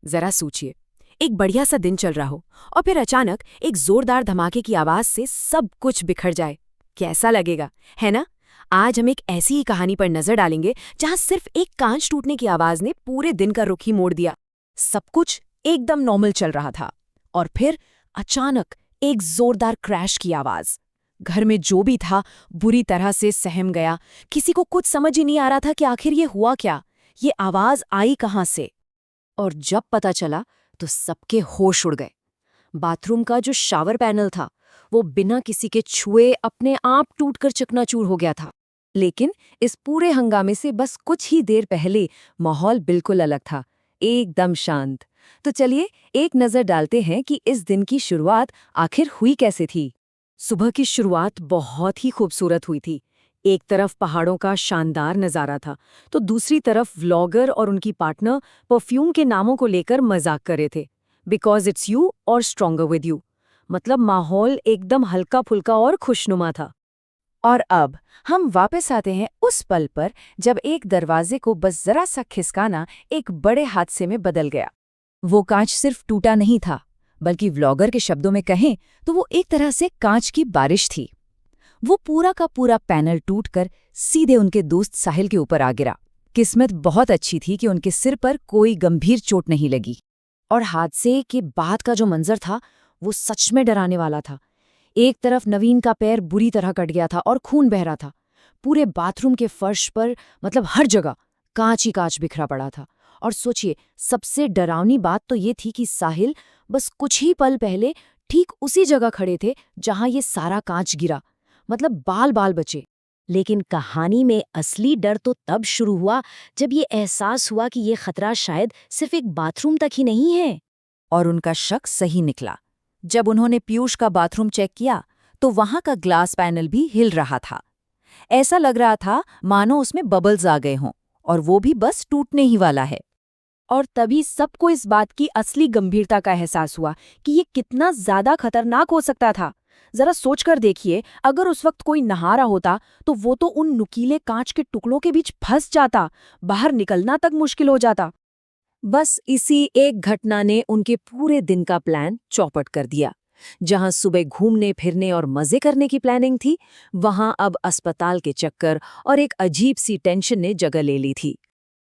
जरा सोचिए, एक बढ़िया सा दिन चल रहा हो और फिर अचानक एक जोरदार धमाके की आवाज से सब कुछ बिखर जाए। कैसा लगेगा, है ना? आज हम एक ऐसी ही कहानी पर नजर डालेंगे जहां सिर्फ एक कांच टूटने की आवाज ने पूरे दिन का रुख ही मोड़ दिया। सब कुछ एकदम नॉर्मल चल रहा था और फिर अचानक एक जोरदार क्रैश की आवाज। घर में जो भी था बुरी तरह से सहम गया। किसी को कुछ समझ ही नहीं आ रहा था कि आखिर ये हुआ क्या, ये आवाज आई कहां से। और जब पता चला तो सबके होश उड़ गए। बाथरूम का जो शावर पैनल था वो बिना किसी के छुए अपने आप टूटकर चकनाचूर हो गया था। लेकिन इस पूरे हंगामे से बस कुछ ही देर पहले माहौल बिल्कुल अलग था, एकदम शांत। तो चलिए एक नजर डालते हैं कि इस दिन की शुरुआत आखिर हुई कैसे थी। सुबह की शुरुआत बहुत ही खूबसूरत हुई थी। एक तरफ पहाड़ों का शानदार नज़ारा था तो दूसरी तरफ व्लॉगर और उनकी पार्टनर परफ्यूम के नामों को लेकर मजाक कर रहे थे, बिकॉज इट्स यू और स्ट्रॉन्गर विद यू। मतलब माहौल एकदम हल्का फुल्का और खुशनुमा था। और अब हम वापस आते हैं उस पल पर जब एक दरवाजे को बस जरा सा खिसकाना एक बड़े हादसे में बदल गया। वो कांच सिर्फ टूटा नहीं था, बल्कि व्लॉगर के शब्दों में कहें तो वो एक तरह से कांच की बारिश थी। वो पूरा का पूरा पैनल टूटकर सीधे उनके दोस्त साहिल के ऊपर आ गिरा। किस्मत बहुत अच्छी थी कि उनके सिर पर कोई गंभीर चोट नहीं लगी। और हादसे के बाद का जो मंजर था वो सच में डराने वाला था। एक तरफ नवीन का पैर बुरी तरह कट गया था और खून बह रहा था। पूरे बाथरूम के फर्श पर, मतलब हर जगह, कांच ही कांच बिखरा पड़ा था। और सोचिए, सबसे डरावनी बात तो ये थी कि साहिल बस कुछ ही पल पहले ठीक उसी जगह खड़े थे जहां ये सारा कांच गिरा। मतलब बाल बाल बचे। लेकिन कहानी में असली डर तो तब शुरू हुआ जब ये एहसास हुआ कि ये खतरा शायद सिर्फ एक बाथरूम तक ही नहीं है। और उनका शक सही निकला। जब उन्होंने पीयूष का बाथरूम चेक किया तो वहां का ग्लास पैनल भी हिल रहा था। ऐसा लग रहा था मानो उसमें बबल्स आ गए हों, और वो भी बस टूटने ही वाला है। और तभी सबको इस बात की असली गंभीरता का एहसास हुआ कि ये कितना ज्यादा खतरनाक हो सकता था। जरा सोचकर देखिए, अगर उस वक्त कोई नहा रहा होता तो वो तो उन नुकीले कांच के टुकड़ों के बीच फंस जाता, बाहर निकलना तक मुश्किल हो जाता। बस इसी एक घटना ने उनके पूरे दिन का प्लान चौपट कर दिया। जहां सुबह घूमने फिरने और मजे करने की प्लानिंग थी, वहां अब अस्पताल के चक्कर और एक अजीब सी टेंशन ने जगह ले ली थी।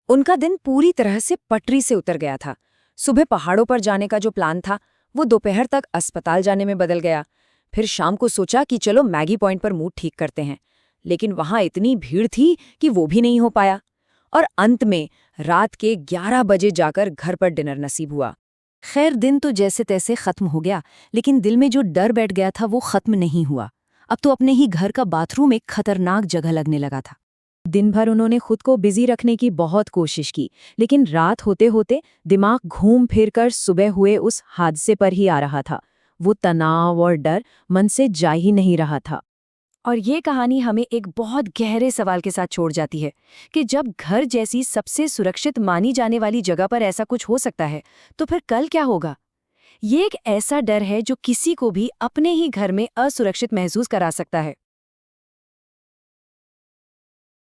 उनका दिन पूरी तरह से पटरी से उतर गया था। सुबह पहाड़ों पर जाने का जो प्लान था वो दोपहर तक अस्पताल जाने में बदल गया। फिर शाम को सोचा कि चलो मैगी पॉइंट पर मूड ठीक करते हैं, लेकिन वहां इतनी भीड़ थी कि वो भी नहीं हो पाया। और अंत में रात के 11 बजे जाकर घर पर डिनर नसीब हुआ। खैर, दिन तो जैसे तैसे खत्म हो गया, लेकिन दिल में जो डर बैठ गया था वो खत्म नहीं हुआ। अब तो अपने ही घर का बाथरूम एक खतरनाक जगह लगने लगा था। दिन भर उन्होंने खुद को बिजी रखने की बहुत कोशिश की, लेकिन रात होते होते दिमाग घूम फिर कर सुबह हुए उस हादसे पर ही आ रहा था। वो तनाव और डर मन से जा ही नहीं रहा था। और ये कहानी हमें एक बहुत गहरे सवाल के साथ छोड़ जाती है कि जब घर जैसी सबसे सुरक्षित मानी जाने वाली जगह पर ऐसा कुछ हो सकता है, तो फिर कल क्या होगा? ये एक ऐसा डर है जो किसी को भी अपने ही घर में असुरक्षित महसूस करा सकता है।